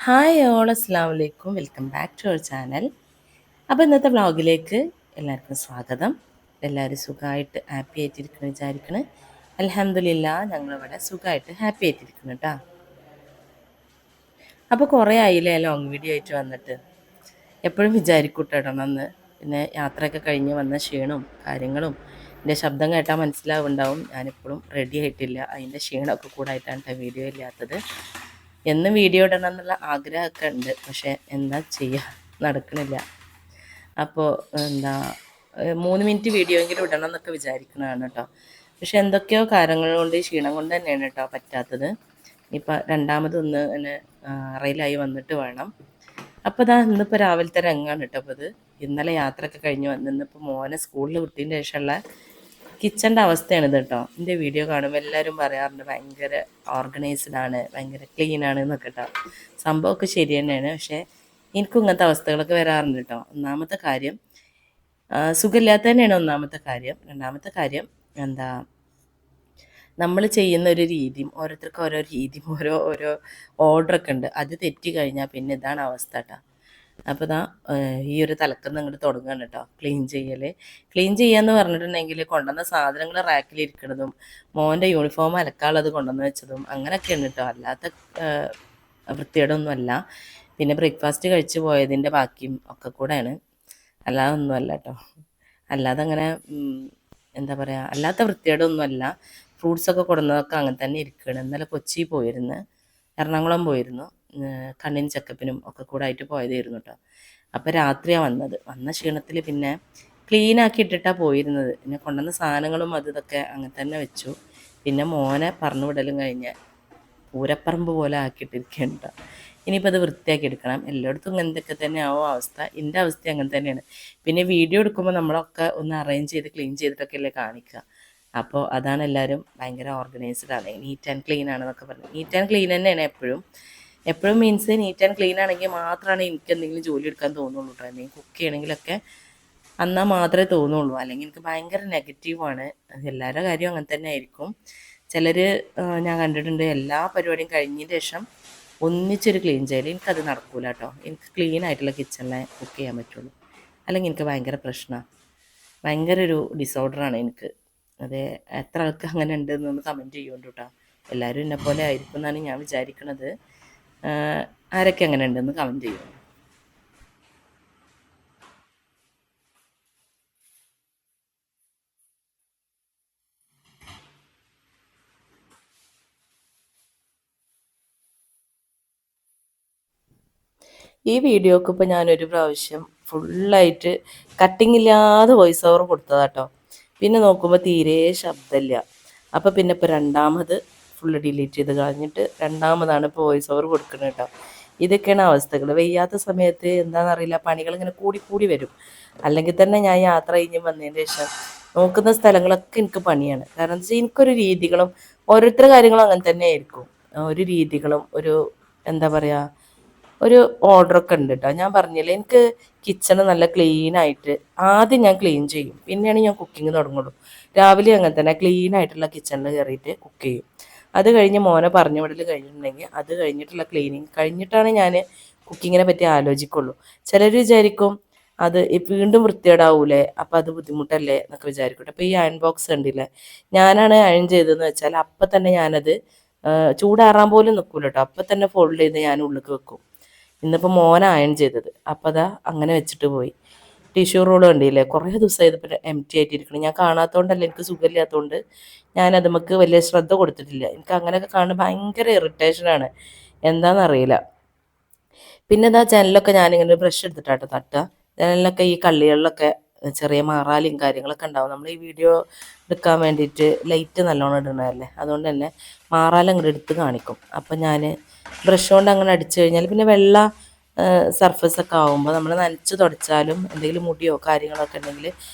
Hi all അസ്സാം വലൈക്കും welcome back to our channel. അപ്പോൾ ഇന്നത്തെ വ്ളോഗിലേക്ക് എല്ലാവർക്കും സ്വാഗതം. എല്ലാവരും സുഖമായിട്ട് ഹാപ്പി ആയിട്ടിരിക്കണം വിചാരിക്കണം. അൽഹംദുലില്ലാ ഞങ്ങളിവിടെ സുഖമായിട്ട് ഹാപ്പി ആയിട്ടിരിക്കണം കേട്ടോ. അപ്പോൾ കുറേ ആയില്ലേ ലോങ് വീഡിയോ ആയിട്ട് വന്നിട്ട്. എപ്പോഴും വിചാരിക്കൂട്ടോ ഇടണമെന്ന്. പിന്നെ യാത്രയൊക്കെ കഴിഞ്ഞ് വന്ന ക്ഷീണവും കാര്യങ്ങളും എൻ്റെ ശബ്ദം കേട്ടാൽ മനസ്സിലാവുണ്ടാവും ഞാനിപ്പോഴും റെഡി ആയിട്ടില്ല. അതിൻ്റെ ക്ഷീണമൊക്കെ കൂടായിട്ടാണ് വീഡിയോ ഇല്ലാത്തത്. എന്നും വീഡിയോ ഇടണം എന്നുള്ള ആഗ്രഹമൊക്കെ ഉണ്ട്, പക്ഷേ എന്താ ചെയ്യുക, നടക്കണില്ല. അപ്പോൾ എന്താ 3 മിനിറ്റ് വീഡിയോ എങ്കിലും ഇടണം എന്നൊക്കെ വിചാരിക്കുന്നതാണ് കേട്ടോ. പക്ഷെ എന്തൊക്കെയോ കാര്യങ്ങൾ കൊണ്ട് ഈ ക്ഷീണം കൊണ്ട് തന്നെയാണ് കേട്ടോ പറ്റാത്തത്. ഇപ്പം രണ്ടാമതൊന്ന് എന്നെ റെയിലായി വന്നിട്ട് വേണം. അപ്പോൾ ഇതാ ഇന്നിപ്പോൾ രാവിലത്തെ രംഗാണ് കേട്ടോ. അപ്പോൾ ഇത് ഇന്നലെ യാത്രയൊക്കെ കഴിഞ്ഞ് വന്ന് ഇന്നിപ്പോൾ മോനെ സ്കൂളിൽ വിട്ടതിന് ശേഷമുള്ള കിച്ചൻ്റെ അവസ്ഥയാണിത് കേട്ടോ. എൻ്റെ വീഡിയോ കാണുമ്പോൾ എല്ലാവരും പറയാറുണ്ട് ഭയങ്കര ഓർഗനൈസ്ഡ് ആണ്, ഭയങ്കര ക്ലീൻ ആണ് എന്നൊക്കെ കേട്ടോ. സംഭവമൊക്കെ ശരി തന്നെയാണ്. പക്ഷേ എനിക്കും ഇങ്ങനത്തെ അവസ്ഥകളൊക്കെ വരാറുണ്ട് കേട്ടോ. ഒന്നാമത്തെ കാര്യം സുഖമില്ലാത്ത തന്നെയാണ് ഒന്നാമത്തെ കാര്യം. രണ്ടാമത്തെ കാര്യം എന്താ, നമ്മൾ ചെയ്യുന്ന ഒരു രീതിയും ഓരോരുത്തർക്കും ഓരോ രീതിയും ഓരോ ഓരോ ഓർഡറൊക്കെ ഉണ്ട്. അത് തെറ്റി കഴിഞ്ഞാൽ പിന്നെ ഇതാണ് അവസ്ഥ കേട്ടോ. അപ്പോൾ ഇതാ ഈ ഒരു തലക്കന്ന് അങ്ങോട്ട് തുടങ്ങുകയാണ് കേട്ടോ ക്ലീൻ ചെയ്യൽ. ക്ലീൻ ചെയ്യാന്ന് പറഞ്ഞിട്ടുണ്ടെങ്കിൽ കൊണ്ടുവന്ന സാധനങ്ങൾ റാക്കിലിരിക്കണതും മോൻ്റെ യൂണിഫോം അലക്കാനുള്ളത് കൊണ്ടുവന്ന് വെച്ചതും അങ്ങനെയൊക്കെയാണ് കേട്ടോ. അല്ലാത്ത വൃത്തികേടൊന്നുമല്ല. പിന്നെ ബ്രേക്ക്ഫാസ്റ്റ് കഴിച്ച് പോയതിൻ്റെ ബാക്കിയും ഒക്കെ കൂടെയാണ്, അല്ലാതെ ഒന്നുമല്ല കേട്ടോ. അല്ലാതെ അങ്ങനെ എന്താ പറയുക, അല്ലാത്ത വൃത്തികേടൊന്നുമല്ല. ഫ്രൂട്ട്സൊക്കെ കൊടുന്നതൊക്കെ അങ്ങനെ തന്നെ ഇരിക്കുകയാണ്. ഇന്നലെ കൊച്ചി പോയിരുന്നു, എറണാകുളം പോയിരുന്നു, കണ്ണിന് ചെക്കപ്പിനും ഒക്കെ കൂടെ ആയിട്ട് പോയതായിരുന്നു കേട്ടോ. അപ്പോൾ രാത്രിയാണ് വന്നത്. വന്ന ക്ഷീണത്തിൽ പിന്നെ ക്ലീൻ ആക്കി ഇട്ടിട്ടാണ് പോയിരുന്നത്. പിന്നെ കൊണ്ടുവന്ന സാധനങ്ങളും അത് ഇതൊക്കെ അങ്ങനെ തന്നെ വെച്ചു. പിന്നെ മോനെ പറഞ്ഞു വിടലും കഴിഞ്ഞ് പൂരപ്പറമ്പ് പോലെ ആക്കിയിട്ടിരിക്കുകയാണ് കേട്ടോ. ഇനിയിപ്പോൾ അത് വൃത്തിയാക്കി എടുക്കണം. എല്ലായിടത്തും എന്തൊക്കെ തന്നെ ആവും അവസ്ഥ. എൻ്റെ അവസ്ഥ അങ്ങനെ തന്നെയാണ്. പിന്നെ വീഡിയോ എടുക്കുമ്പോൾ നമ്മളൊക്കെ ഒന്ന് അറേഞ്ച് ചെയ്ത് ക്ലീൻ ചെയ്തിട്ടൊക്കെ അല്ലേ കാണിക്കുക. അപ്പോൾ അതാണ് എല്ലാവരും ഭയങ്കര ഓർഗനൈസ്ഡ് ആണ്, നീറ്റ് ആൻഡ് ക്ലീൻ ആണെന്നൊക്കെ പറഞ്ഞു. നീറ്റ് ആൻഡ് ക്ലീൻ തന്നെയാണ് എപ്പോഴും. എപ്പോഴും മീൻസ് നീറ്റ് ആൻഡ് ക്ലീൻ ആണെങ്കിൽ മാത്രമാണ് എനിക്ക് എന്തെങ്കിലും ജോലി എടുക്കാൻ തോന്നുള്ളൂ കേട്ടോ. എന്തെങ്കിലും കുക്ക് ചെയ്യണമെങ്കിലൊക്കെ എന്നാൽ മാത്രമേ തോന്നുള്ളൂ. അല്ലെങ്കിൽ എനിക്ക് ഭയങ്കര നെഗറ്റീവാണ്. എല്ലാവരുടെ കാര്യവും അങ്ങനെ തന്നെ ആയിരിക്കും. ചിലർ ഞാൻ കണ്ടിട്ടുണ്ട് എല്ലാ പരിപാടിയും കഴിഞ്ഞതിന് ശേഷം ഒന്നിച്ചൊരു ക്ലീൻ ചെയ്യൽ. എനിക്കത് നടക്കൂല കേട്ടോ. എനിക്ക് ക്ലീൻ ആയിട്ടുള്ള കിച്ചണിലെ കുക്ക് ചെയ്യാൻ പറ്റുള്ളൂ. അല്ലെങ്കിൽ എനിക്ക് ഭയങ്കര പ്രശ്നമാണ്, ഭയങ്കര ഒരു ഡിസോർഡറാണ് എനിക്ക്. അത് എത്ര ആൾക്ക് അങ്ങനെ ഉണ്ടെന്നൊന്ന് കമൻറ്റ് ചെയ്യുന്നുണ്ട് കേട്ടോ. എല്ലാവരും എന്നെപ്പോലെ ആയിരിക്കും എന്നാണ് ഞാൻ വിചാരിക്കുന്നത്. ആരൊക്കെ അങ്ങനെ ഉണ്ടെന്ന് കമൻറ്റ് ചെയ്യുന്നു. ഈ വീഡിയോക്ക് ഇപ്പോൾ ഞാനൊരു പ്രാവശ്യം ഫുള്ളായിട്ട് കട്ടിങ് ഇല്ലാതെ വോയിസ് ഓവർ കൊടുത്തതാട്ടോ. പിന്നെ നോക്കുമ്പോൾ തീരെ ശബ്ദമില്ല. അപ്പോൾ പിന്നെ ഇപ്പോൾ രണ്ടാമത് ഫുള്ള് ഡിലീറ്റ് ചെയ്ത് കളഞ്ഞിട്ട് രണ്ടാമതാണ് ഇപ്പോൾ വോയിസ് ഓവർ കൊടുക്കുന്നത് കേട്ടോ. ഇതൊക്കെയാണ് അവസ്ഥകൾ. വയ്യാത്ത സമയത്ത് എന്താണെന്നറിയില്ല, പണികളിങ്ങനെ കൂടി കൂടി വരും. അല്ലെങ്കിൽ തന്നെ ഞാൻ യാത്ര കഴിഞ്ഞ് വന്നതിന് ശേഷം നോക്കുന്ന സ്ഥലങ്ങളൊക്കെ എനിക്ക് പണിയാണ്. കാരണം എന്താ വെച്ചാൽ എനിക്കൊരു രീതികളും ഓരോരുത്തരുടെ കാര്യങ്ങളും അങ്ങനെ തന്നെ ആയിരിക്കും. ഒരു രീതികളും ഒരു എന്താ പറയുക, ഒരു ഓർഡറൊക്കെ ഉണ്ട് കേട്ടോ. ഞാൻ പറഞ്ഞില്ലേ, എനിക്ക് കിച്ചണ് നല്ല ക്ലീനായിട്ട് ആദ്യം ഞാൻ ക്ലീൻ ചെയ്യും, പിന്നെയാണ് ഞാൻ കുക്കിംഗ് തുടങ്ങുള്ളൂ. രാവിലെ അങ്ങനെ തന്നെ ക്ലീൻ ആയിട്ടുള്ള കിച്ചണിൽ കയറിയിട്ട് കുക്ക് ചെയ്യും. അത് കഴിഞ്ഞ് മോനെ പറഞ്ഞു വിടൽ കഴിഞ്ഞിട്ടുണ്ടെങ്കിൽ അത് കഴിഞ്ഞിട്ടുള്ള ക്ലീനിങ് കഴിഞ്ഞിട്ടാണ് ഞാൻ കുക്കിങ്ങിനെ പറ്റി ആലോചിക്കുള്ളൂ. ചിലർ വിചാരിക്കും അത് വീണ്ടും വൃത്തികേടാവൂലേ, അപ്പോൾ അത് ബുദ്ധിമുട്ടല്ലേ എന്നൊക്കെ വിചാരിക്കട്ടെ. അപ്പോൾ ഈ അയൺ ബോക്സ് കണ്ടില്ലേ, ഞാനാണ് അയൺ ചെയ്തതെന്ന് വെച്ചാൽ അപ്പം തന്നെ ഞാനത് ചൂടാറാൻ പോലും നിൽക്കൂല കേട്ടോ. അപ്പം തന്നെ ഫോൾഡ് ചെയ്ത് ഞാൻ ഉള്ളിലേക്ക് വെക്കും. ഇന്നിപ്പോൾ മോന അയൺ ചെയ്തത്, അപ്പോൾ അതാ അങ്ങനെ വെച്ചിട്ട് പോയി. ടിഷ്യൂ റോൾ കണ്ടില്ലേ, കുറേ ദിവസമായി ഇതിപ്പോൾ എം ടി ആയിട്ടിരിക്കണം. ഞാൻ കാണാത്തതുകൊണ്ടല്ല, എനിക്ക് സുഖമില്ലാത്തതുകൊണ്ട് ഞാനത് നമുക്ക് വലിയ ശ്രദ്ധ കൊടുത്തിട്ടില്ല. എനിക്ക് അങ്ങനെയൊക്കെ കാണുമ്പോൾ ഭയങ്കര ഇറിറ്റേഷനാണ്, എന്താണെന്നറിയില്ല. പിന്നെ ഇതാ ജനലൊക്കെ ഞാനിങ്ങനെ ബ്രഷ് എടുത്തിട്ടാട്ടോ തട്ടുക. ജനലിലൊക്കെ ഈ കള്ളികളിലൊക്കെ ചെറിയ മാറാലും കാര്യങ്ങളൊക്കെ ഉണ്ടാവും. നമ്മൾ ഈ വീഡിയോ എടുക്കാൻ വേണ്ടിയിട്ട് ലൈറ്റ് നല്ലോണം ഇടണതല്ലേ, അതുകൊണ്ട് തന്നെ മാറാലും അങ്ങോട്ട് എടുത്ത് കാണിക്കും. അപ്പം ഞാൻ ബ്രഷ് കൊണ്ട് അങ്ങനെ അടിച്ചു കഴിഞ്ഞാൽ പിന്നെ വെള്ള സർഫസൊക്കെ ആകുമ്പോൾ നമ്മൾ നനച്ച് തുടച്ചാലും എന്തെങ്കിലും മുടിയോ കാര്യങ്ങളൊക്കെ ഉണ്ടെങ്കിൽ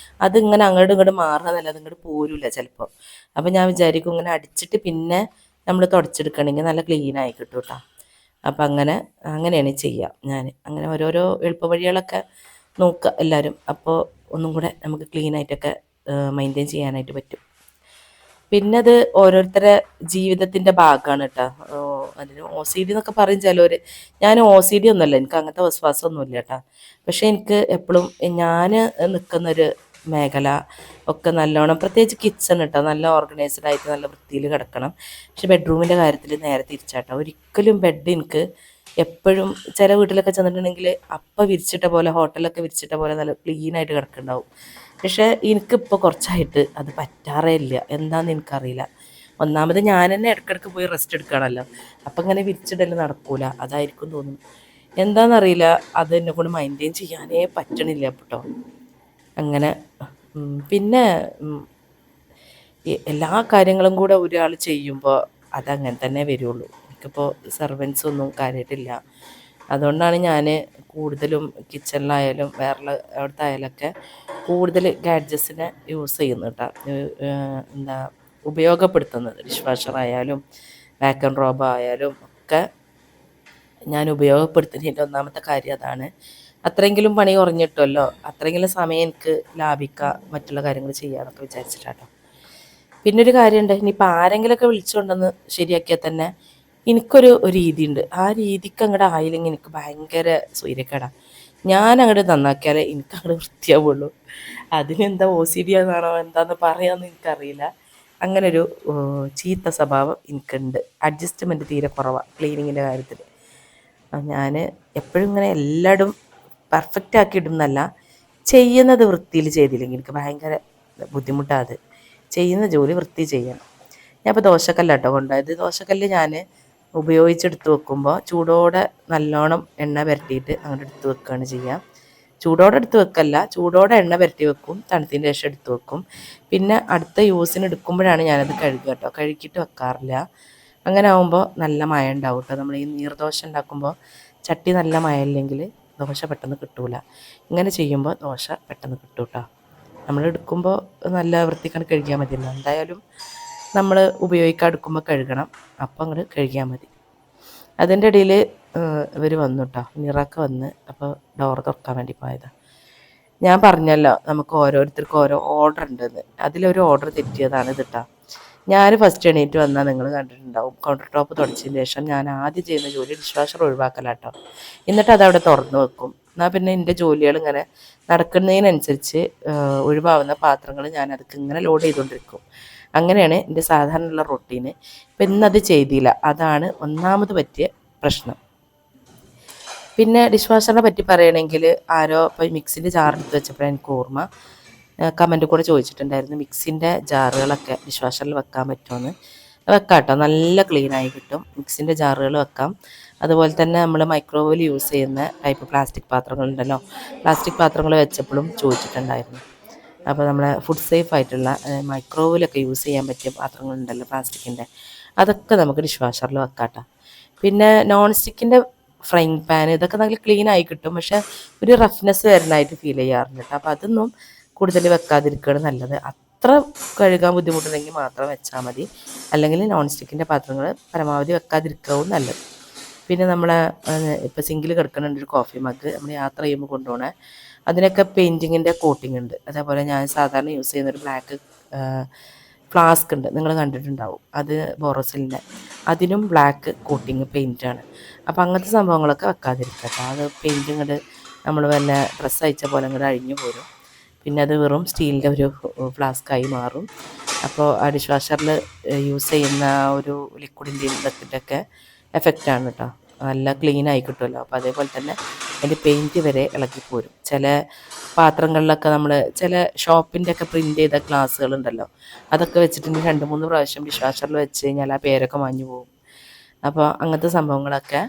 അതിങ്ങനെ അങ്ങോട്ടും ഇങ്ങോട്ട് മാറുന്നതല്ല, അതിങ്ങോട്ട് പോരില്ല ചിലപ്പോൾ. അപ്പോൾ ഞാൻ വിചാരിക്കും ഇങ്ങനെ അടിച്ചിട്ട് പിന്നെ നമ്മൾ തുടച്ചെടുക്കണമെങ്കിൽ നല്ല ക്ലീനായി കിട്ടും കേട്ടോ. അപ്പം അങ്ങനെയാണ് ചെയ്യുക. ഞാൻ അങ്ങനെ ഓരോരോ എളുപ്പ വഴികളൊക്കെ നോക്കുക എല്ലാവരും. അപ്പോൾ ഒന്നും കൂടെ നമുക്ക് ക്ലീനായിട്ടൊക്കെ മെയിൻറ്റെയിൻ ചെയ്യാനായിട്ട് പറ്റും. പിന്നെ അത് ഓരോരുത്തരുടെ ജീവിതത്തിൻ്റെ ഭാഗമാണ് കേട്ടോ. അതിന് OCD എന്നൊക്കെ പറയും ചിലവർ. ഞാൻ OCD ഒന്നുമല്ല, എനിക്ക് അങ്ങനത്തെ വിശ്വാസമൊന്നുമില്ല കേട്ടോ. പക്ഷേ എനിക്ക് എപ്പോഴും ഞാൻ നിൽക്കുന്നൊരു മേഖല ഒക്കെ നല്ലോണം, പ്രത്യേകിച്ച് കിച്ചൺ കേട്ടോ, നല്ല ഓർഗനൈസ്ഡ് ആയിട്ട് നല്ല വൃത്തിയിൽ കിടക്കണം. പക്ഷെ ബെഡ്റൂമിൻ്റെ കാര്യത്തിൽ നേരെ തിരിച്ചാട്ടോ. ഒരിക്കലും ബെഡ് എനിക്ക് എപ്പോഴും ചില വീട്ടിലൊക്കെ ചെന്നിട്ടുണ്ടെങ്കിൽ അപ്പം വിരിച്ചിട്ട പോലെ, ഹോട്ടലൊക്കെ വിരിച്ചിട്ട പോലെ നല്ല ക്ലീനായിട്ട് കിടക്കുന്നുണ്ടാവും. പക്ഷേ എനിക്കിപ്പോൾ കുറച്ചായിട്ട് അത് പറ്റാറേ ഇല്ല. എന്താണെന്ന് എനിക്കറിയില്ല. ഒന്നാമത് ഞാൻ തന്നെ ഇടയ്ക്കിടയ്ക്ക് പോയി റെസ്റ്റ് എടുക്കുകയാണല്ലോ. അപ്പം ഇങ്ങനെ വിരിച്ചിടൽ നടക്കൂല, അതായിരിക്കും തോന്നുന്നു. എന്താണെന്നറിയില്ല, അത് എന്നെ കൊണ്ട് മെയിൻറ്റെയിൻ ചെയ്യാനേ പറ്റണില്ല കേട്ടോ. അങ്ങനെ പിന്നെ എല്ലാ കാര്യങ്ങളും കൂടെ ഒരാൾ ചെയ്യുമ്പോൾ അതങ്ങനെ തന്നെ വരുള്ളൂ. എനിക്കിപ്പോൾ സെർവൻസ് ഒന്നും കാര്യമായിട്ടില്ല. അതുകൊണ്ടാണ് ഞാൻ കൂടുതലും കിച്ചണിലായാലും വേറെ അവിടുത്തെ ആയാലൊക്കെ കൂടുതൽ ഗാഡ്ജറ്റ്സിനെ യൂസ് ചെയ്യുന്നത് കേട്ടോ. എന്താ ഉപയോഗപ്പെടുത്തുന്നത്, ഡിഷ് വാഷറായാലും വാക്വം റോബോ ആയാലും ഒക്കെ ഞാൻ ഉപയോഗപ്പെടുത്തുന്നതിൻ്റെ ഒന്നാമത്തെ കാര്യം അതാണ്. അത്രയെങ്കിലും പണി കുറഞ്ഞിട്ടുമല്ലോ, അത്രയെങ്കിലും സമയം എനിക്ക് ലാഭിക്കാം മറ്റുള്ള കാര്യങ്ങൾ ചെയ്യാമെന്നൊക്കെ വിചാരിച്ചിട്ടാട്ടോ. പിന്നൊരു കാര്യമുണ്ട്, ഇനിയിപ്പോൾ ആരെങ്കിലുമൊക്കെ വിളിച്ചുകൊണ്ടെന്ന് ശരിയാക്കിയാൽ തന്നെ എനിക്കൊരു രീതിയുണ്ട്. ആ രീതിക്ക് അങ്ങോട്ട് ആയില്ലെങ്കിൽ എനിക്ക് ഭയങ്കര സൂര്യക്കേടാണ്. ഞാൻ അങ്ങോട്ട് നന്നാക്കിയാലേ എനിക്ക് അങ്ങോട്ട് വൃത്തിയാവുള്ളൂ. അതിനെന്താ OCD എന്നാണോ എന്താണെന്ന് പറയാമെന്ന് എനിക്കറിയില്ല. അങ്ങനൊരു ചീത്ത സ്വഭാവം എനിക്കുണ്ട്. അഡ്ജസ്റ്റ്മെൻറ്റ് തീരെ കുറവാണ് ക്ലീനിങ്ങിൻ്റെ കാര്യത്തിൽ. ഞാൻ എപ്പോഴും ഇങ്ങനെ എല്ലായിടും പെർഫെക്റ്റ് ആക്കി ഇടുന്നല്ല, ചെയ്യുന്നത് വൃത്തിയിൽ ചെയ്തില്ലെങ്കിൽ എനിക്ക് ഭയങ്കര ബുദ്ധിമുട്ടാണ്. അത് ചെയ്യുന്ന ജോലി വൃത്തി ചെയ്യണം. ഞാൻ ഇപ്പോൾ ദോശക്കല്ലാട്ടോ കൊണ്ടുപോയത്. ദോശക്കല്ല് ഞാൻ ഉപയോഗിച്ചെടുത്ത് വെക്കുമ്പോൾ ചൂടോടെ നല്ലോണം എണ്ണ പുരട്ടിയിട്ട് അങ്ങോട്ട് എടുത്ത് വെക്കുകയാണ് ചെയ്യുക. ചൂടോടെ എടുത്ത് വെക്കല്ല, ചൂടോടെ എണ്ണ പുരട്ടി വെക്കും, തണുത്തതിന് ശേഷം എടുത്ത് വെക്കും. പിന്നെ അടുത്ത യൂസിന് എടുക്കുമ്പോഴാണ് ഞാനത് കഴുകുക കേട്ടോ, കഴുകിയിട്ട് വെക്കാറില്ല. അങ്ങനെ ആകുമ്പോൾ നല്ല മയം ഉണ്ടാവും കേട്ടോ. നമ്മൾ ഈ നീർദോശ ഉണ്ടാക്കുമ്പോൾ ചട്ടി നല്ല മയമില്ലെങ്കിൽ ദോശ പെട്ടെന്ന് കിട്ടൂല. ഇങ്ങനെ ചെയ്യുമ്പോൾ ദോശ പെട്ടെന്ന് കിട്ടും കേട്ടോ. നമ്മൾ എടുക്കുമ്പോൾ നല്ല വൃത്തിക്കാണ് കഴുകിയാൽ മതിയല്ലോ. എന്തായാലും നമ്മൾ ഉപയോഗിക്കാൻ എടുക്കുമ്പോൾ കഴുകണം, അപ്പം അങ്ങോട്ട് കഴുകിയാൽ മതി. അതിൻ്റെ ഇടയിൽ ഇവർ വന്നു കേട്ടോ, മിറൊക്കെ വന്ന്. അപ്പോൾ ഡോർ തുറക്കാൻ വേണ്ടി പോയതാണ്. ഞാൻ പറഞ്ഞല്ലോ നമുക്ക് ഓരോരുത്തർക്കും ഓരോ ഓർഡർ ഉണ്ടെന്ന്. അതിലൊരു ഓർഡർ തെറ്റിയതാണ് ഇത് കേട്ടോ. ഞാൻ ഫസ്റ്റ് എണീറ്റ് വന്നാൽ നിങ്ങൾ കണ്ടിട്ടുണ്ടാവും, കൗണ്ടർ ടോപ്പ് തുടച്ചതിന് ശേഷം ഞാൻ ആദ്യം ചെയ്യുന്ന ജോലി ഡിഷ് വാഷർ ഒഴിവാക്കലാട്ടോ. എന്നിട്ട് അതവിടെ തുറന്ന് വെക്കും. എന്നാൽ പിന്നെ എൻ്റെ ജോലികൾ ഇങ്ങനെ നടക്കുന്നതിനനുസരിച്ച് ഒഴിവാകുന്ന പാത്രങ്ങൾ ഞാൻ അതൊക്കെ ഇങ്ങനെ ലോഡ് ചെയ്തുകൊണ്ടിരിക്കും. അങ്ങനെയാണ് എൻ്റെ സാധാരണയുള്ള റൊട്ടീന്. ഇപ്പം ഇന്നത് ചെയ്തില്ല, അതാണ് ഒന്നാമത് പറ്റിയ പ്രശ്നം. പിന്നെ ഡിഷ് വാഷറിനെ പറ്റി പറയുകയാണെങ്കിൽ ആരോ ഇപ്പോൾ മിക്സിൻ്റെ ജാറെടുത്ത് വെച്ചപ്പോഴാണ് എനിക്ക് ഓർമ്മ, കമൻറ്റ് കൂടെ ചോദിച്ചിട്ടുണ്ടായിരുന്നു മിക്സിൻ്റെ ജാറുകളൊക്കെ ഡിഷ് വാഷറിൽ വെക്കാൻ പറ്റുമെന്ന്. വെക്കാം കേട്ടോ, നല്ല ക്ലീനായി കിട്ടും. മിക്സിൻ്റെ ജാറുകൾ വെക്കാം. അതുപോലെ തന്നെ നമ്മൾ മൈക്രോവേവിൽ യൂസ് ചെയ്യുന്ന ടൈപ്പ് പ്ലാസ്റ്റിക് പാത്രങ്ങളുണ്ടല്ലോ, പ്ലാസ്റ്റിക് പാത്രങ്ങൾ വെച്ചപ്പോഴും ചോദിച്ചിട്ടുണ്ടായിരുന്നു. അപ്പോൾ നമ്മളെ ഫുഡ് സേഫ് ആയിട്ടുള്ള മൈക്രോവേവിലൊക്കെ യൂസ് ചെയ്യാൻ പറ്റിയ പാത്രങ്ങളുണ്ടല്ലോ പ്ലാസ്റ്റിക്കിൻ്റെ, അതൊക്കെ നമുക്ക് ഡിഷ് വാഷറിൽ വെക്കാം കേട്ടോ. പിന്നെ നോൺ സ്റ്റിക്കിൻ്റെ ഫ്രൈങ് പാൻ ഇതൊക്കെ നല്ല ക്ലീൻ ആയി കിട്ടും, പക്ഷേ ഒരു റഫ്നെസ് വരുന്നതായിട്ട് ഫീൽ ചെയ്യാറുണ്ട് കേട്ടോ. അപ്പോൾ അതൊന്നും കൂടുതൽ വെക്കാതിരിക്കുകയാണ് നല്ലത്. അത്ര കഴുകാൻ ബുദ്ധിമുട്ടുണ്ടെങ്കിൽ മാത്രം വെച്ചാൽ മതി, അല്ലെങ്കിൽ നോൺ സ്റ്റിക്കിൻ്റെ പാത്രങ്ങൾ പരമാവധി വെക്കാതിരിക്കാവും നല്ലത്. പിന്നെ നമ്മളെ ഇപ്പോൾ സിങ്കിൽ കിടക്കുന്നുണ്ട് ഒരു കോഫി മഗ്, നമ്മൾ യാത്ര ചെയ്യുമ്പോൾ കൊണ്ടുപോകണേ, അതിനൊക്കെ പെയിൻറ്റിങ്ങിൻ്റെ കോട്ടിംഗ് ഉണ്ട്. അതേപോലെ ഞാൻ സാധാരണ യൂസ് ചെയ്യുന്നൊരു ബ്ലാക്ക് ഫ്ലാസ്ക് ഉണ്ട്, നിങ്ങൾ കണ്ടിട്ടുണ്ടാവും, അത് ബോറോസിലിൻ്റെ, അതിനും ബ്ലാക്ക് കോട്ടിങ് പെയിൻറ്റാണ്. അപ്പോൾ അങ്ങനത്തെ സംഭവങ്ങളൊക്കെ വെക്കാതിരിക്കട്ടെ. അത് പെയിൻറ്റ് ഇങ്ങോട്ട് നമ്മൾ വല്ല ഡ്രസ്സ് അയച്ച പോലെ ഇങ്ങോട്ട് അഴിഞ്ഞു പോരും. പിന്നെ അത് വെറും സ്റ്റീലിൻ്റെ ഒരു ഫ്ലാസ്കായി മാറും. അപ്പോൾ ആ ഡിഷ് വാഷറിൽ യൂസ് ചെയ്യുന്ന ഒരു ലിക്വിഡിൻ്റെയും ഇതൊക്കെ എഫക്റ്റാണ് കേട്ടോ. നല്ല ക്ലീൻ ആയി കിട്ടുമല്ലോ. അപ്പോൾ അതേപോലെ തന്നെ അതിൻ്റെ പെയിൻറ്റ് വരെ ഇളകിപ്പോരും. ചില പാത്രങ്ങളിലൊക്കെ നമ്മൾ ചില ഷോപ്പിൻ്റെ ഒക്കെ പ്രിൻ്റ് ചെയ്ത ഗ്ലാസ്സുകളുണ്ടല്ലോ, അതൊക്കെ വെച്ചിട്ടുണ്ടെങ്കിൽ 2-3 പ്രാവശ്യം ഡിഷ് വാഷറിൽ വെച്ച് കഴിഞ്ഞാൽ ആ പേരൊക്കെ മാഞ്ഞു പോകും. അപ്പോൾ അങ്ങനത്തെ സംഭവങ്ങളൊക്കെ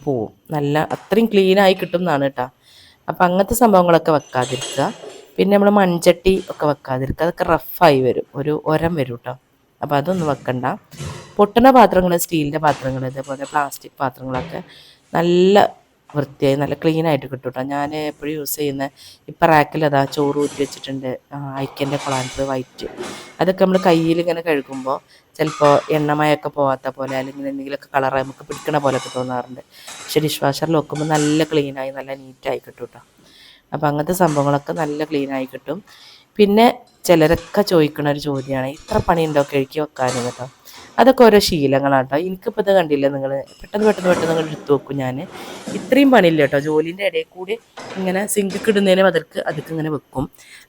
പോവും. നല്ല അത്രയും ക്ലീനായി കിട്ടും എന്നാണ് കേട്ടോ. അപ്പോൾ അങ്ങനത്തെ സംഭവങ്ങളൊക്കെ വെക്കാതിരിക്കുക. പിന്നെ നമ്മൾ മൺചട്ടി ഒക്കെ വെക്കാതിരിക്കുക, അതൊക്കെ റഫായി വരും, ഒരു ഉരം വരും കേട്ടോ. അപ്പോൾ അതൊന്നും വെക്കണ്ട. പൊട്ടുന്ന പാത്രങ്ങൾ, സ്റ്റീലിൻ്റെ പാത്രങ്ങൾ, ഇതേപോലെ പ്ലാസ്റ്റിക് പാത്രങ്ങളൊക്കെ നല്ല വൃത്തിയായി നല്ല ക്ലീനായിട്ട് കിട്ടും കേട്ടോ. ഞാൻ എപ്പോഴും യൂസ് ചെയ്യുന്ന ഇപ്പം റാക്കിൽ അതാ ചോറ് ഊറ്റി വെച്ചിട്ടുണ്ട്, ഐക്കൻ്റെ കൊളാൻഡർ വൈറ്റ്. അതൊക്കെ നമ്മൾ കയ്യിൽ ഇങ്ങനെ കഴുകുമ്പോൾ ചിലപ്പോൾ എണ്ണമയൊക്കെ പോകാത്ത പോലെ, അല്ലെങ്കിൽ എന്തെങ്കിലുമൊക്കെ കളർ നമുക്ക് പിടിക്കണ പോലെയൊക്കെ തോന്നാറുണ്ട്. പക്ഷേ ഡിഷ് വാഷറിൽ വെക്കുമ്പോൾ നല്ല ക്ലീനായി നല്ല നീറ്റായി കിട്ടും കേട്ടോ. അപ്പോൾ അങ്ങനത്തെ സംഭവങ്ങളൊക്കെ നല്ല ക്ലീനായി കിട്ടും. പിന്നെ ചിലരൊക്കെ ചോദിക്കുന്ന ഒരു ചോദ്യമാണ്, ഇത്ര പണിയുണ്ടോ കഴുകി വെക്കാനും കേട്ടോ. അതൊക്കെ ഓരോ ശീലങ്ങളാണ് കേട്ടോ. എനിക്കിപ്പോൾ ഇത് കണ്ടില്ല നിങ്ങൾ, പെട്ടെന്ന് നിങ്ങൾ എടുത്തു വെക്കും. ഞാൻ ഇത്രയും പണിയില്ല കേട്ടോ, ജോലിൻ്റെ ഇടയിൽ കൂടി ഇങ്ങനെ സിങ്കിക്ക് ഇടുന്നതിന് ബദൽക്ക് അതൊക്കെ ഇങ്ങനെ വെക്കും,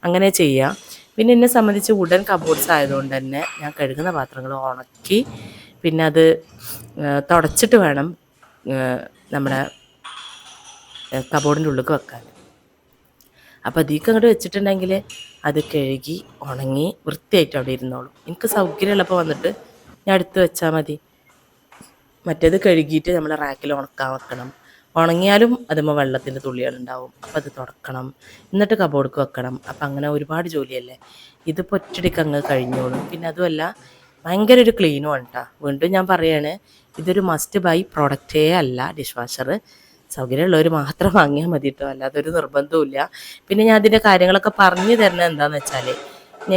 അങ്ങനെ ചെയ്യാം. പിന്നെ എന്നെ സംബന്ധിച്ച് വുഡൻ കബോർഡ്സ് ആയതുകൊണ്ട് തന്നെ ഞാൻ കഴുകുന്ന പാത്രങ്ങൾ ഉണക്കി പിന്നെ അത് തുടച്ചിട്ട് വേണം നമ്മുടെ കബോർഡിൻ്റെ ഉള്ളിൽ വെക്കാൻ. അപ്പോൾ അതിലേക്ക് അങ്ങോട്ട് വെച്ചിട്ടുണ്ടെങ്കിൽ അത് കഴുകി ഉണങ്ങി വൃത്തിയായിട്ട് അവിടെ ഇരുന്നോളും. എനിക്ക് സൗകര്യമുള്ളപ്പോൾ വന്നിട്ട് ഞാൻ എടുത്ത് വെച്ചാൽ മതി. മറ്റേത് കഴുകിയിട്ട് നമ്മൾ റാക്കിൽ ഉണക്കാൻ വെക്കണം. ഉണങ്ങിയാലും അതുമ്പോൾ വെള്ളത്തിൻ്റെ തുള്ളികളുണ്ടാവും, അപ്പോൾ അത് തുടക്കണം, എന്നിട്ട് കബോർഡ്ക്ക് വെക്കണം. അപ്പം അങ്ങനെ ഒരുപാട് ജോലിയല്ലേ. ഇതിപ്പോൾ ഒറ്റടിക്ക് അങ്ങ് കഴിഞ്ഞോളും. പിന്നെ അതുമല്ല ഭയങ്കര ഒരു ക്ലീനും ആണ് കേട്ടോ. വീണ്ടും ഞാൻ പറയുകയാണ്, ഇതൊരു മസ്റ്റ് ബൈ പ്രൊഡക്റ്റേ അല്ല ഡിഷ് വാഷർ. സൗകര്യമുള്ളവർ മാത്രം വാങ്ങിയാൽ മതി കേട്ടോ, അല്ലാതൊരു നിർബന്ധമില്ല. പിന്നെ ഞാൻ അതിൻ്റെ കാര്യങ്ങളൊക്കെ പറഞ്ഞു തരുന്നത് എന്താണെന്ന് വെച്ചാൽ,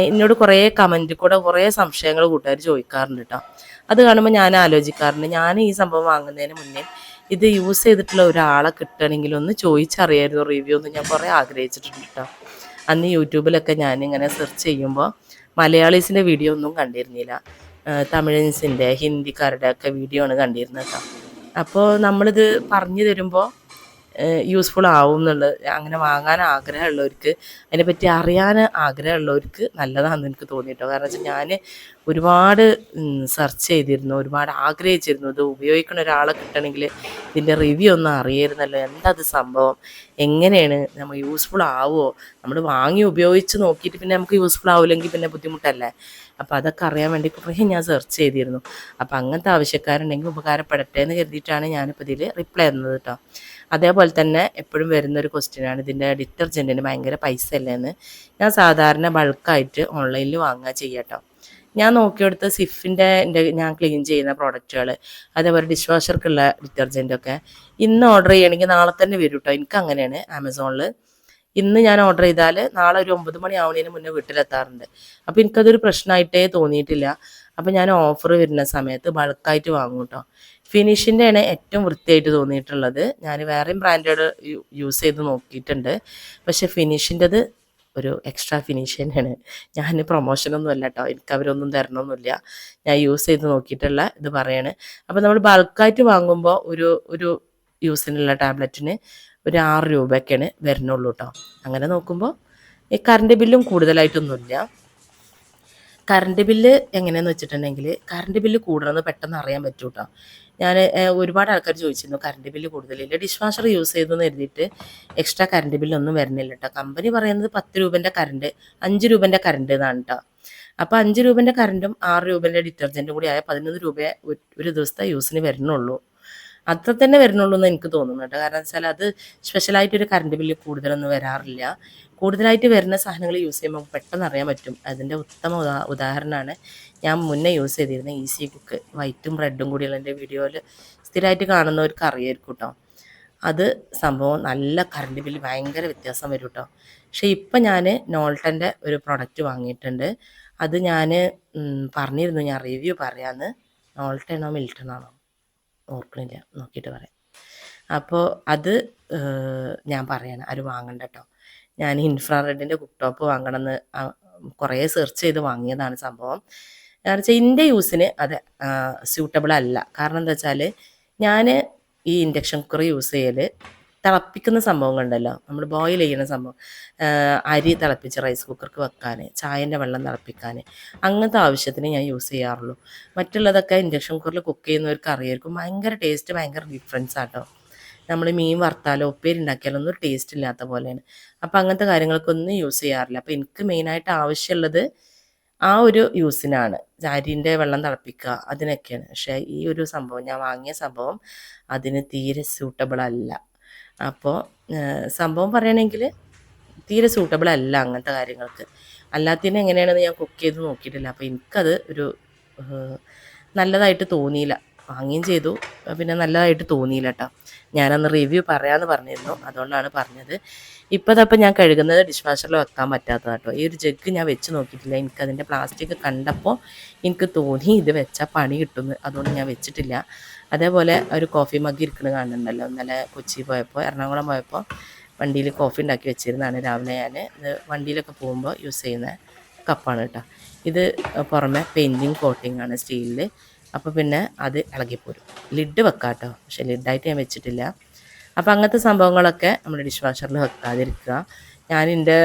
എന്നോട് കുറേ കമൻറ്റിൽ കൂടെ കുറേ സംശയങ്ങൾ കൂട്ടുകാർ ചോദിക്കാറുണ്ട് കേട്ടോ. അത് കാണുമ്പോൾ ഞാൻ ആലോചിക്കാറുണ്ട്, ഞാൻ ഈ സംഭവം വാങ്ങുന്നതിന് മുന്നേ ഇത് യൂസ് ചെയ്തിട്ടുള്ള ഒരാളെ കിട്ടണമെങ്കിൽ ഒന്ന് ചോദിച്ചറിയായിരുന്നു റിവ്യൂ എന്ന് ഞാൻ കുറേ ആഗ്രഹിച്ചിട്ടുണ്ട് കേട്ടോ. അന്ന് യൂട്യൂബിലൊക്കെ ഞാനിങ്ങനെ സെർച്ച് ചെയ്യുമ്പോൾ മലയാളീസിൻ്റെ വീഡിയോ ഒന്നും കണ്ടിരുന്നില്ല, തമിഴൻസിൻ്റെ ഹിന്ദിക്കാരുടെ ഒക്കെ വീഡിയോ ആണ് കണ്ടിരുന്നത് കേട്ടോ. അപ്പോൾ നമ്മളിത് പറഞ്ഞു തരുമ്പോൾ യൂസ്ഫുൾ ആവും എന്നുള്ളത്, അങ്ങനെ വാങ്ങാൻ ആഗ്രഹമുള്ളവർക്ക്, അതിനെപ്പറ്റി അറിയാൻ ആഗ്രഹമുള്ളവർക്ക് നല്ലതാണെന്ന് എനിക്ക് തോന്നിയിട്ടോ. കാരണം വെച്ചാൽ ഞാൻ ഒരുപാട് സെർച്ച് ചെയ്തിരുന്നു, ഒരുപാട് ആഗ്രഹിച്ചിരുന്നു ഇത് ഉപയോഗിക്കുന്ന ഒരാളെ കിട്ടണമെങ്കിൽ ഇതിൻ്റെ റിവ്യൂ ഒന്നും അറിയായിരുന്നല്ലോ, എന്താ അത് സംഭവം, എങ്ങനെയാണ് നമ്മൾ യൂസ്ഫുൾ ആവുമോ, നമ്മൾ വാങ്ങി ഉപയോഗിച്ച് നോക്കിയിട്ട് പിന്നെ നമുക്ക് യൂസ്ഫുൾ ആവില്ലെങ്കിൽ പിന്നെ ബുദ്ധിമുട്ടല്ലേ. അപ്പോൾ അതൊക്കെ അറിയാൻ വേണ്ടി കുറേ ഞാൻ സെർച്ച് ചെയ്തിരുന്നു. അപ്പോൾ അങ്ങനത്തെ ആവശ്യക്കാരുണ്ടെങ്കിൽ ഉപകാരപ്പെടട്ടെ എന്ന് കരുതിയിട്ടാണ് ഞാനിപ്പോൾ ഇതിൽ റിപ്ലൈ തന്നത് കേട്ടോ. അതേപോലെ തന്നെ എപ്പോഴും വരുന്നൊരു ക്വസ്റ്റ്യനാണ്, ഇതിൻ്റെ ഡിറ്റർജൻറ്റിന് ഭയങ്കര പൈസ അല്ലേന്ന്. ഞാൻ സാധാരണ ബൾക്കായിട്ട് ഓൺലൈനിൽ വാങ്ങുക ചെയ്യാട്ടോ. ഞാൻ നോക്കിയെടുത്ത് സിഫിൻ്റെ ഞാൻ ക്ലീൻ ചെയ്യുന്ന പ്രോഡക്റ്റുകൾ, അതേപോലെ ഡിഷ് വാഷർക്കുള്ള ഡിറ്റർജൻറ്റൊക്കെ ഇന്ന് ഓർഡർ ചെയ്യണമെങ്കിൽ നാളെ തന്നെ വരും കേട്ടോ. എനിക്ക് അങ്ങനെയാണ് ആമസോണിൽ. ഇന്ന് ഞാൻ ഓർഡർ ചെയ്താൽ നാളെ ഒരു 9 മണി ആവുന്നതിന് മുന്നേ വീട്ടിലെത്താറുണ്ട്. അപ്പോൾ എനിക്കതൊരു പ്രശ്നമായിട്ടേ തോന്നിയിട്ടില്ല. അപ്പോൾ ഞാൻ ഓഫർ വരുന്ന സമയത്ത് ബൾക്കായിട്ട് വാങ്ങും കേട്ടോ. ഫിനിഷിൻ്റെ ആണ് ഏറ്റവും വൃത്തിയായിട്ട് തോന്നിയിട്ടുള്ളത്. ഞാൻ വേറെയും ബ്രാൻഡഡ് യൂസ് ചെയ്ത് നോക്കിയിട്ടുണ്ട്, പക്ഷേ ഫിനിഷിൻ്റെത് ഒരു എക്സ്ട്രാ ഫിനിഷ് തന്നെയാണ്. ഞാൻ പ്രൊമോഷനൊന്നും അല്ല കേട്ടോ, എനിക്ക് അവരൊന്നും തരണമൊന്നുമില്ല, ഞാൻ യൂസ് ചെയ്ത് നോക്കിയിട്ടുള്ള ഇത് പറയാണ്. അപ്പോൾ നമ്മൾ ബൾക്കായിട്ട് വാങ്ങുമ്പോൾ ഒരു യൂസിനുള്ള ടാബ്ലറ്റിന് ഒരു 6 രൂപയൊക്കെയാണ് വരുന്നുള്ളൂ കേട്ടോ. അങ്ങനെ നോക്കുമ്പോൾ ഈ കറണ്ട് ബില്ലും കൂടുതലായിട്ടൊന്നുമില്ല. കറണ്ട് ബില്ല് എങ്ങനെയാണെന്ന് വെച്ചിട്ടുണ്ടെങ്കിൽ, കറണ്ട് ബില്ല് കൂടണമെന്ന് പെട്ടെന്ന് അറിയാൻ പറ്റും കേട്ടോ. ഞാൻ ഒരുപാട് ആൾക്കാർ ചോദിച്ചിരുന്നു കറണ്ട് ബില്ല് കൂടുതലില്ല, ഡിഷ് വാഷർ യൂസ് ചെയ്തെന്ന് കരുതിയിട്ട് എക്സ്ട്രാ കറണ്ട് ബില്ലൊന്നും വരുന്നില്ല കേട്ടോ. കമ്പനി പറയുന്നത് 10 രൂപേൻ്റെ കറണ്ട്, 5 രൂപേൻ്റെ കറണ്ട് എന്നാണ് കേട്ടോ. അപ്പോൾ 5 രൂപേൻ്റെ കറണ്ടും 6 രൂപേൻ്റെ ഡിറ്റർജൻറ്റും കൂടി ആയ 11 രൂപയെ ഒരു ദിവസത്തെ യൂസിന് വരുന്നുള്ളൂ. അത്ര തന്നെ വരുന്നുള്ളൂ എന്ന് എനിക്ക് തോന്നുന്നു കേട്ടോ. കാരണം വെച്ചാൽ അത് സ്പെഷ്യലായിട്ടൊരു കറണ്ട് ബില്ല് കൂടുതലൊന്നും വരാറില്ല. കൂടുതലായിട്ട് വരുന്ന സാധനങ്ങൾ യൂസ് ചെയ്യുമ്പോൾ പെട്ടെന്ന് അറിയാൻ പറ്റും. അതിൻ്റെ ഉത്തമ ഉദാഹരണമാണ് ഞാൻ മുന്നേ യൂസ് ചെയ്തിരുന്ന ഈസി കുക്ക്, വൈറ്റും റെഡും കൂടിയുള്ള എൻ്റെ വീഡിയോയിൽ സ്ഥിരമായിട്ട് കാണുന്നവർക്ക് അറിയായിരിക്കും കേട്ടോ. അത് സംഭവം നല്ല കറണ്ട് ബില്ല് ഭയങ്കര വ്യത്യാസം വരും കേട്ടോ. പക്ഷേ ഇപ്പം ഞാൻ നോൾട്ടൻ്റെ ഒരു പ്രൊഡക്റ്റ് വാങ്ങിയിട്ടുണ്ട്. അത് ഞാൻ പറഞ്ഞിരുന്നു ഞാൻ റിവ്യൂ പറയാമെന്ന്. നോൾട്ടനാണോ മിൽട്ടനാണോ ഓർക്കണില്ല, നോക്കിയിട്ട് പറയാം. അപ്പോൾ അത് ഞാൻ പറയണം, ആരും വാങ്ങണ്ട കേട്ടോ. ഞാൻ ഇൻഫ്രാറെഡിൻ്റെ കുക്ക് ടോപ്പ് വാങ്ങണമെന്ന് കുറേ സെർച്ച് ചെയ്ത് വാങ്ങിയതാണ് സംഭവം. കാരണം വെച്ചാൽ എൻ്റെ യൂസിന് അത് സ്യൂട്ടബിൾ അല്ല. കാരണം എന്താ വെച്ചാൽ ഞാൻ ഈ ഇൻഡക്ഷൻ കുക്കർ യൂസ് ചെയ്യൽ തിളപ്പിക്കുന്ന സംഭവം കണ്ടല്ലോ, നമ്മൾ ബോയിൽ ചെയ്യുന്ന സംഭവം, അരി തിളപ്പിച്ച് റൈസ് കുക്കർക്ക് വെക്കാൻ, ചായൻ്റെ വെള്ളം തിളപ്പിക്കാൻ, അങ്ങനത്തെ ആവശ്യത്തിന് ഞാൻ യൂസ് ചെയ്യാറുള്ളൂ. മറ്റുള്ളതൊക്കെ ഇൻഡക്ഷൻ കുക്കറിൽ കുക്ക് ചെയ്യുന്നവർക്ക് അറിയായിരിക്കും ഭയങ്കര ടേസ്റ്റ്, ഭയങ്കര ഡിഫറൻസ് ആട്ടോ. നമ്മൾ മീൻ വറുത്താലോ ഉപ്പേരി ഉണ്ടാക്കിയാലോ ഒന്നും ടേസ്റ്റ് ഇല്ലാത്ത പോലെയാണ്. അപ്പോൾ അങ്ങനത്തെ കാര്യങ്ങൾക്കൊന്നും യൂസ് ചെയ്യാറില്ല. അപ്പോൾ എനിക്ക് മെയിനായിട്ട് ആവശ്യമുള്ളത് ആ ഒരു യൂസിനാണ്, അരിൻ്റെ വെള്ളം തിളപ്പിക്കുക അതിനൊക്കെയാണ്. പക്ഷേ ഈ ഒരു സംഭവം ഞാൻ വാങ്ങിയ സംഭവം അതിന് തീരെ സ്യൂട്ടബിൾ അല്ല. അപ്പോൾ സംഭവം പറയുകയാണെങ്കിൽ തീരെ സൂട്ടബിൾ അല്ല അങ്ങനത്തെ കാര്യങ്ങൾക്ക്. അല്ലാത്തതിന് എങ്ങനെയാണെന്ന് ഞാൻ കുക്ക് ചെയ്ത് നോക്കിയിട്ടില്ല. അപ്പോൾ എനിക്കത് ഒരു നല്ലതായിട്ട് തോന്നിയില്ല. വാങ്ങുകയും ചെയ്തു, പിന്നെ നല്ലതായിട്ട് തോന്നിയില്ല കേട്ടോ. ഞാനന്ന് റിവ്യൂ പറയാമെന്ന് പറഞ്ഞിരുന്നു, അതുകൊണ്ടാണ് പറഞ്ഞത്. ഇപ്പോൾ ഞാൻ കഴുകുന്നത് ഡിഷ് വാഷറിൽ വെക്കാൻ പറ്റാത്തത് കേട്ടോ. ഈ ഒരു ജഗ് ഞാൻ വെച്ച് നോക്കിയിട്ടില്ല. എനിക്കതിൻ്റെ പ്ലാസ്റ്റിക് കണ്ടപ്പോൾ എനിക്ക് തോന്നി ഇത് വെച്ചാൽ പണി കിട്ടുമെന്ന്, അതുകൊണ്ട് ഞാൻ വെച്ചിട്ടില്ല. അതേപോലെ ഒരു കോഫി മഗ് ഇരിക്കുന്നത് കാണുന്നുണ്ടല്ലോ, ഇന്നലെ കൊച്ചി പോയപ്പോൾ, എറണാകുളം പോയപ്പോൾ വണ്ടിയിൽ കോഫി ഉണ്ടാക്കി വെച്ചിരുന്നതാണ് രാവിലെ. ഞാൻ ഇത് വണ്ടിയിലൊക്കെ പോകുമ്പോൾ യൂസ് ചെയ്യുന്ന കപ്പാണ് കേട്ടോ. ഇത് പുറമെ പെയിൻറ്റിങ് കോട്ടിംഗ് ആണ് സ്റ്റീലിൽ. അപ്പോൾ പിന്നെ അത് ഇളകിപ്പോരും. ലിഡ് വെക്കാം കേട്ടോ, പക്ഷേ ലിഡായിട്ട് ഞാൻ വെച്ചിട്ടില്ല. അപ്പോൾ അങ്ങനത്തെ സംഭവങ്ങളൊക്കെ നമ്മൾ ഡിഷ് വാഷറിൽ വെക്കാതിരിക്കുക. ഞാനെൻ്റെ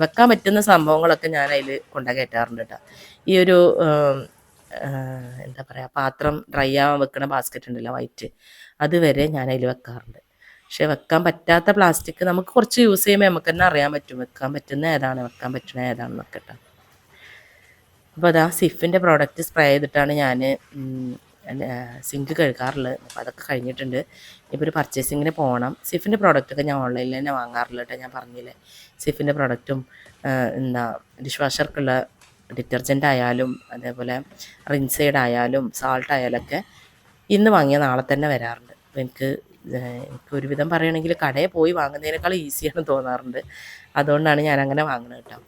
വെക്കാൻ പറ്റുന്ന സംഭവങ്ങളൊക്കെ ഞാൻ അതിൽ കൊണ്ടുകയറ്റാറുണ്ട് കേട്ടോ. ഈ ഒരു എന്താ പറയുക, പാത്രം ഡ്രൈ ആവാൻ വെക്കുന്ന ബാസ്ക്കറ്റ് ഉണ്ടല്ലോ വൈറ്റ്, അതുവരെ ഞാൻ അതിൽ വെക്കാറുണ്ട്. പക്ഷെ വെക്കാൻ പറ്റാത്ത പ്ലാസ്റ്റിക് നമുക്ക് കുറച്ച് യൂസ് ചെയ്യുമ്പോൾ നമുക്ക് തന്നെ അറിയാൻ പറ്റും വെക്കാൻ പറ്റുന്ന ഏതാണ്, വെക്കാൻ പറ്റുന്ന ഏതാണെന്നൊക്കെ കേട്ടോ. അപ്പോൾ അതാ സിഫിൻ്റെ പ്രോഡക്റ്റ് സ്പ്രേ ചെയ്തിട്ടാണ് ഞാൻ സിങ്ക് കഴുകാറുള്ളത്. അപ്പോൾ അതൊക്കെ കഴിഞ്ഞിട്ടുണ്ട്. ഇപ്പോൾ ഒരു പർച്ചേസിങ്ങിന് പോകണം. സിഫിൻ്റെ പ്രോഡക്റ്റൊക്കെ ഞാൻ ഓൺലൈനിൽ തന്നെ വാങ്ങാറില്ല കേട്ടോ. ഞാൻ പറഞ്ഞില്ലേ, സിഫിൻ്റെ പ്രോഡക്റ്റും ഡിഷ് വാഷർക്കുള്ള ഡിറ്റർജൻ്റ് ആയാലും അതേപോലെ റിൻസൈഡ് ആയാലും സാൾട്ട് ആയാലൊക്കെ ഇന്ന് വാങ്ങിയ നാളെ തന്നെ വരാറുണ്ട്. അപ്പോൾ എനിക്ക് ഒരുവിധം പറയുകയാണെങ്കിൽ കടയിൽ പോയി വാങ്ങുന്നതിനേക്കാൾ ഈസിയാണ് തോന്നാറുണ്ട്. അതുകൊണ്ടാണ് ഞാനങ്ങനെ വാങ്ങുന്നത് കേട്ടോ.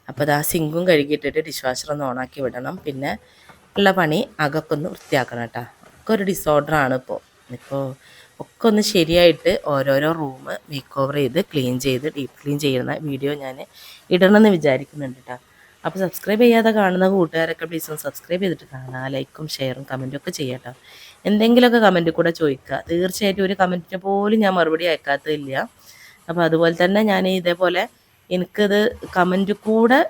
അപ്പോൾ അത് ആ സിങ്കും കഴുകിയിട്ടിട്ട് ഡിഷ് വാഷർ ഒന്ന് ഓണാക്കി വിടണം. പിന്നെ ഉള്ള പണി അകൊക്കെ ഒന്ന് വൃത്തിയാക്കണം കേട്ടോ. ഒക്കെ ഒരു ഡിസോർഡറാണ് ഇപ്പോൾ ഒക്കെ ഒന്ന് ശരിയായിട്ട് ഓരോരോ റൂം മേക്ക് ഓവർ ചെയ്ത് ക്ലീൻ ചെയ്ത് ഡീപ്പ് ക്ലീൻ ചെയ്യുന്ന വീഡിയോ ഞാൻ ഇടണമെന്ന് വിചാരിക്കുന്നുണ്ട് കേട്ടോ. അപ്പോൾ സബ്സ്ക്രൈബ് ചെയ്യാതെ കാണുന്ന കൂട്ടുകാരൊക്കെ പ്ലീസ് ഒന്ന് സബ്സ്ക്രൈബ് ചെയ്തിട്ട് കാണുക. ലൈക്കും ഷെയറും കമൻറ്റും ഒക്കെ ചെയ്യാം കേട്ടോ. എന്തെങ്കിലുമൊക്കെ കമൻറ്റ് കൂടെ ചോദിക്കുക. തീർച്ചയായിട്ടും ഒരു കമൻറ്റിന് പോലും ഞാൻ മറുപടി അയക്കാത്തതില്ല. അപ്പോൾ അതുപോലെ തന്നെ ഞാൻ ഇതേപോലെ എനിക്കത് കമൻറ്റ് കൂടെ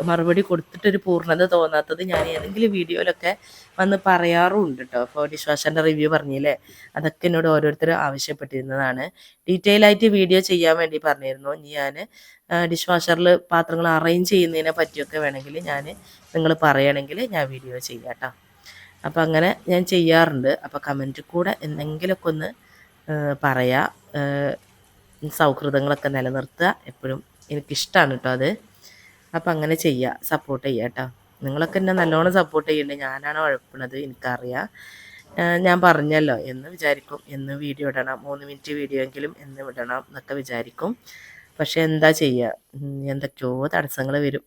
മറുപടി കൊടുത്തിട്ടൊരു പൂർണ്ണത തോന്നാത്തത് ഞാൻ ഏതെങ്കിലും വീഡിയോയിലൊക്കെ വന്ന് പറയാറുമുണ്ട് കേട്ടോ. അപ്പോൾ ഡിഷ് വാഷറിൻ്റെ റിവ്യൂ പറഞ്ഞില്ലേ, അതൊക്കെ എന്നോട് ഓരോരുത്തർ ആവശ്യപ്പെട്ടിരുന്നതാണ്. ഡീറ്റെയിൽ ആയിട്ട് വീഡിയോ ചെയ്യാൻ വേണ്ടി പറഞ്ഞിരുന്നു. ഇനി ഞാൻ ഡിഷ് വാഷറിൽ പാത്രങ്ങൾ അറേഞ്ച് ചെയ്യുന്നതിനെ പറ്റിയൊക്കെ വേണമെങ്കിൽ നിങ്ങൾ പറയുകയാണെങ്കിൽ ഞാൻ വീഡിയോ ചെയ്യാം കേട്ടോ. അപ്പോൾ അങ്ങനെ ഞാൻ ചെയ്യാറുണ്ട്. അപ്പോൾ കമൻറ്റ് കൂടെ എന്തെങ്കിലുമൊക്കെ ഒന്ന് പറയാം. സൗഹൃദങ്ങളൊക്കെ നിലനിർത്തുക എപ്പോഴും എനിക്കിഷ്ടമാണ് കേട്ടോ അത്. അപ്പം അങ്ങനെ ചെയ്യുക, സപ്പോർട്ട് ചെയ്യുക കേട്ടോ. നിങ്ങളൊക്കെ എന്നെ നല്ലോണം സപ്പോർട്ട് ചെയ്യുന്നുണ്ട്. ഞാനാണ് ഉഴപ്പണത് എനിക്കറിയാം. ഞാൻ പറഞ്ഞല്ലോ എന്ന് വിചാരിക്കും, എന്ന് വീഡിയോ ഇടണം, 3 മിനിറ്റ് വീഡിയോ എങ്കിലും എന്ന് വിടണം എന്നൊക്കെ വിചാരിക്കും. പക്ഷെ എന്താ ചെയ്യുക, എന്തൊക്കെയോ തടസ്സങ്ങൾ വരും.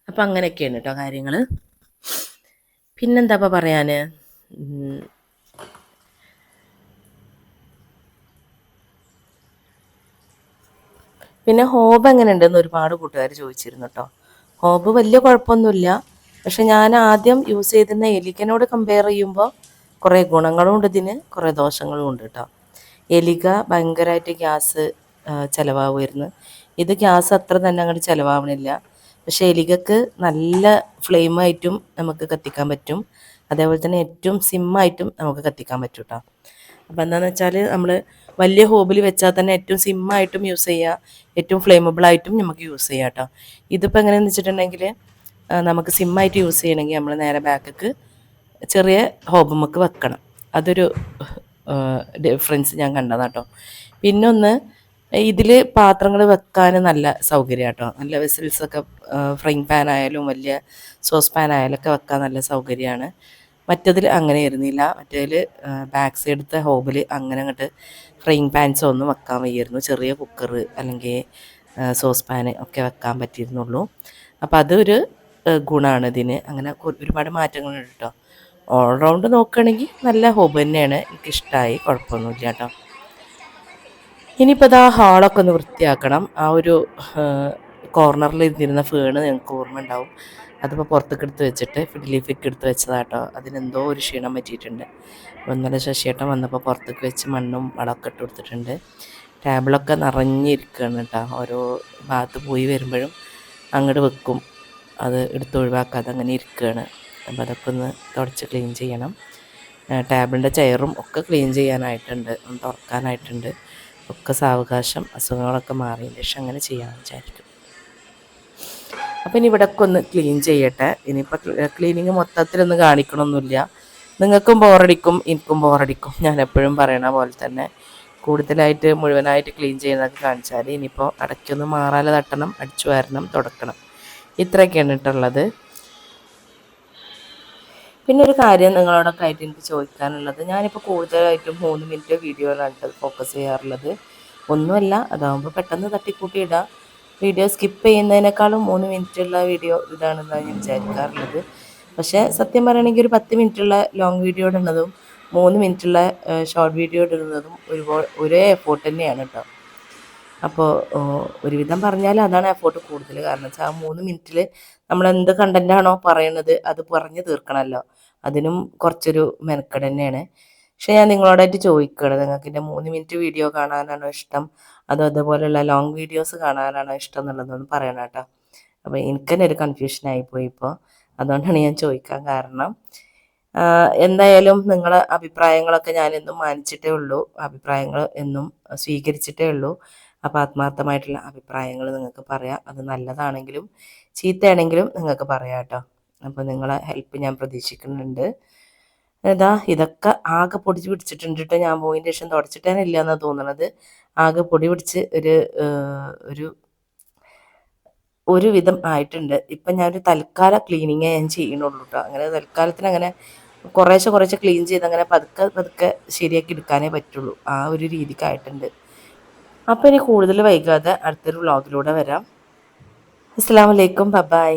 അപ്പം അങ്ങനെയൊക്കെയാണ് കേട്ടോ കാര്യങ്ങൾ. പിന്നെന്താ പറയാൻ, പിന്നെ ഹോബ് എങ്ങനെ ഉണ്ടെന്ന് ഒരുപാട് കൂട്ടുകാർ ചോദിച്ചിരുന്നു കേട്ടോ. ഹോബ് വലിയ കുഴപ്പമൊന്നുമില്ല. പക്ഷെ ഞാൻ ആദ്യം യൂസ് ചെയ്തിരുന്ന എലിക്കനോട് കമ്പയർ ചെയ്യുമ്പോൾ കുറേ ഗുണങ്ങളും ഉണ്ട് ഇതിന്, കുറേ ദോഷങ്ങളും ഉണ്ട് കേട്ടോ. എലിക ഭയങ്കരമായിട്ട് ഗ്യാസ് ചിലവാകുമായിരുന്നു. ഇത് ഗ്യാസ് അത്ര തന്നെ അങ്ങോട്ട് ചിലവാവണില്ല. പക്ഷേ എലികക്ക് നല്ല ഫ്ലെയിമായിട്ടും നമുക്ക് കത്തിക്കാൻ പറ്റും. അതേപോലെ തന്നെ ഏറ്റവും സിമ്മായിട്ടും നമുക്ക് കത്തിക്കാൻ പറ്റും കേട്ടോ. അപ്പോൾ എന്താണെന്ന് വെച്ചാൽ നമ്മൾ വലിയ ഹോബിൽ വെച്ചാൽ തന്നെ ഏറ്റവും സിമ്മായിട്ടും യൂസ് ചെയ്യുക, ഏറ്റവും ഫ്ലെയിമബിളായിട്ടും നമുക്ക് യൂസ് ചെയ്യാം കേട്ടോ. ഇതിപ്പോൾ എങ്ങനെയാണെന്ന് വെച്ചിട്ടുണ്ടെങ്കിൽ നമുക്ക് സിമ്മായിട്ട് യൂസ് ചെയ്യണമെങ്കിൽ നമ്മൾ നേരെ ബാക്കിക്ക് ചെറിയ ഹോബുമ്മക്ക് വെക്കണം. അതൊരു ഡിഫറൻസ് ഞാൻ കണ്ടതാണ് കേട്ടോ. പിന്നൊന്ന്, ഇതിൽ പാത്രങ്ങൾ വെക്കാൻ നല്ല സൗകര്യം കേട്ടോ. നല്ല വെസൽസൊക്കെ ഫ്രൈങ് പാൻ ആയാലും വലിയ സോസ് പാൻ ആയാലും ഒക്കെ വെക്കാൻ നല്ല സൗകര്യമാണ്. മറ്റതിൽ അങ്ങനെ ഇരുന്നില്ല. മറ്റേതിൽ ബാക്ക് സൈഡത്തെ ഹോബിൽ അങ്ങനെ അങ്ങോട്ട് ഫ്രൈങ് പാൻസോ ഒന്നും വെക്കാൻ വയ്യായിരുന്നു. ചെറിയ കുക്കർ അല്ലെങ്കിൽ സോസ് പാന് ഒക്കെ വെക്കാൻ പറ്റിയിരുന്നുള്ളൂ. അപ്പോൾ അതൊരു ഗുണമാണ് ഇതിന്. അങ്ങനെ ഒരുപാട് മാറ്റങ്ങളുണ്ട് കേട്ടോ. ഓൾറൗണ്ട് നോക്കുകയാണെങ്കിൽ നല്ല ഹോബ് തന്നെയാണ്, എനിക്കിഷ്ടമായി, കുഴപ്പമൊന്നുമില്ല കേട്ടോ. ഇനിയിപ്പോൾ ഇതാ ഹാളൊക്കെ ഒന്ന് വൃത്തിയാക്കണം. ആ ഒരു കോർണറിൽ ഇരുന്നിരുന്ന ഫേണ് ഞങ്ങൾക്ക് ഓർമ്മ ഉണ്ടാവും. അതിപ്പോൾ പുറത്തേക്ക് എടുത്ത് വെച്ചിട്ട് ഫിഡിലിഫിക്ക് എടുത്ത് വെച്ചതാട്ടോ. അതിനെന്തോ ഒരു ക്ഷീണം പറ്റിയിട്ടുണ്ട്. ഇന്നലെ ശശിയേട്ടൻ വന്നപ്പോൾ പുറത്തേക്ക് വെച്ച് മണ്ണും വളമൊക്കെ ഇട്ട് കൊടുത്തിട്ടുണ്ട്. ടേബിളൊക്കെ നിറഞ്ഞിരിക്കുകയാണ് കേട്ടോ. ഓരോ ഭാഗത്ത് പോയി വരുമ്പോഴും അങ്ങോട്ട് വെക്കും, അത് എടുത്തൊഴിവാക്കാതെ അങ്ങനെ ഇരിക്കുകയാണ്. അപ്പോൾ അതൊക്കെ ഒന്ന് തുടച്ച് ക്ലീൻ ചെയ്യണം. ടേബിളിൻ്റെ ചെയറും ഒക്കെ ക്ലീൻ ചെയ്യാനായിട്ടുണ്ട്, ഒന്ന് തുറക്കാനായിട്ടുണ്ട്. ഒക്കെ സാവകാശം അസുഖങ്ങളൊക്കെ മാറിയതിന് ശേഷം അങ്ങനെ ചെയ്യാമെന്ന് വിചാരിക്കും. അപ്പോൾ ഇനി ഇവിടെയൊക്കെ ഒന്ന് ക്ലീൻ ചെയ്യട്ടെ. ഇനിയിപ്പോൾ ക്ലീനിങ് മൊത്തത്തിലൊന്നും കാണിക്കണമൊന്നുമില്ല. നിങ്ങൾക്കും ബോറടിക്കും, എനിക്കും ബോറടിക്കും. ഞാൻ എപ്പോഴും പറയണ പോലെ തന്നെ കൂടുതലായിട്ട് മുഴുവനായിട്ട് ക്ലീൻ ചെയ്യുന്നതൊക്കെ കാണിച്ചാൽ ഇനിയിപ്പോൾ ഇടയ്ക്കൊന്ന് മാറാല തട്ടണം, അടിച്ചു വാരണം, തുടക്കണം. ഇത്രയൊക്കെയാണ് ഇട്ടുള്ളത്. പിന്നെ ഒരു കാര്യം നിങ്ങളോടൊക്കെ ആയിട്ട് എനിക്ക് ചോദിക്കാനുള്ളത്, ഞാനിപ്പോൾ കൂടുതലായിട്ടും 3 മിനിറ്റ് വീഡിയോയിലാണ് ഫോക്കസ് ചെയ്യാറുള്ളത്. ഒന്നുമല്ല, അതാകുമ്പോൾ പെട്ടെന്ന് തട്ടിക്കൂട്ടി ഇടാം. വീഡിയോ സ്കിപ്പ് ചെയ്യുന്നതിനേക്കാളും 3 മിനിറ്റുള്ള വീഡിയോ ഇതാണെന്നാണ് ഞാൻ വിചാരിക്കാറുള്ളത്. പക്ഷേ സത്യം പറയുകയാണെങ്കിൽ ഒരു 10 മിനിറ്റുള്ള ലോങ് വീഡിയോ ഇടുന്നതും 3 മിനിറ്റുള്ള ഷോർട്ട് വീഡിയോ ഇടുന്നതും ഒരേ എഫോർട്ട് തന്നെയാണ് കേട്ടോ. അപ്പോൾ ഒരുവിധം പറഞ്ഞാൽ അതാണ് എഫോർട്ട് കൂടുതൽ. കാരണം വെച്ചാൽ ആ 3 മിനിറ്റിൽ നമ്മൾ എന്ത് കണ്ടൻറ്റാണോ പറയണത് അത് പറഞ്ഞു തീർക്കണമല്ലോ. അതിനും കുറച്ചൊരു മെനക്കെട് തന്നെയാണ്. പക്ഷേ ഞാൻ നിങ്ങളോടായിട്ട് ചോദിക്കുകയാണ്, നിങ്ങൾക്ക് എൻ്റെ 3 മിനിറ്റ് വീഡിയോ കാണാനാണോ ഇഷ്ടം, അതോ അതുപോലെയുള്ള ലോങ് വീഡിയോസ് കാണാനാണോ ഇഷ്ടം എന്നുള്ളതൊന്ന് പറയണം കേട്ടോ. അപ്പോൾ എനിക്ക് തന്നെ ഒരു കൺഫ്യൂഷനായിപ്പോയി ഇപ്പോൾ. അതുകൊണ്ടാണ് ഞാൻ ചോദിക്കാൻ കാരണം. എന്തായാലും നിങ്ങളെ അഭിപ്രായങ്ങളൊക്കെ ഞാനെന്നും മാനിച്ചിട്ടേ ഉള്ളൂ, അഭിപ്രായങ്ങൾ എന്നും സ്വീകരിച്ചിട്ടേ ഉള്ളൂ. അപ്പോൾ ആത്മാർത്ഥമായിട്ടുള്ള അഭിപ്രായങ്ങൾ നിങ്ങൾക്ക് പറയാം. അത് നല്ലതാണെങ്കിലും ചീത്തയാണെങ്കിലും നിങ്ങൾക്ക് പറയാം കേട്ടോ. അപ്പോൾ നിങ്ങളെ ഹെൽപ്പ് ഞാൻ പ്രതീക്ഷിക്കുന്നുണ്ട്. ഇതൊക്കെ ആകെ പൊടി പിടിച്ചിട്ടുണ്ട് കേട്ടോ. ഞാൻ പോയതിന് ശേഷം തുടച്ചിട്ടേ ഇല്ല എന്നാണ് തോന്നുന്നത്. ആകെ പൊടി പിടിച്ച് ഒരു ഒരുവിധം ആയിട്ടുണ്ട്. ഇപ്പം ഞാനൊരു തൽക്കാല ക്ലീനിങ്ങേ ഞാൻ ചെയ്യണുള്ളൂ കേട്ടോ. അങ്ങനെ തൽക്കാലത്തിന് അങ്ങനെ കുറേശ്ശെ ക്ലീൻ ചെയ്ത് അങ്ങനെ പതുക്കെ ശരിയാക്കി എടുക്കാനേ പറ്റുള്ളൂ. ആ ഒരു രീതിക്കായിട്ടുണ്ട്. അപ്പോൾ ഇനി കൂടുതൽ വൈകാതെ അടുത്തൊരു വ്ളോഗിലൂടെ വരാം. അസ്സലാമു അലൈക്കും, ബൈ.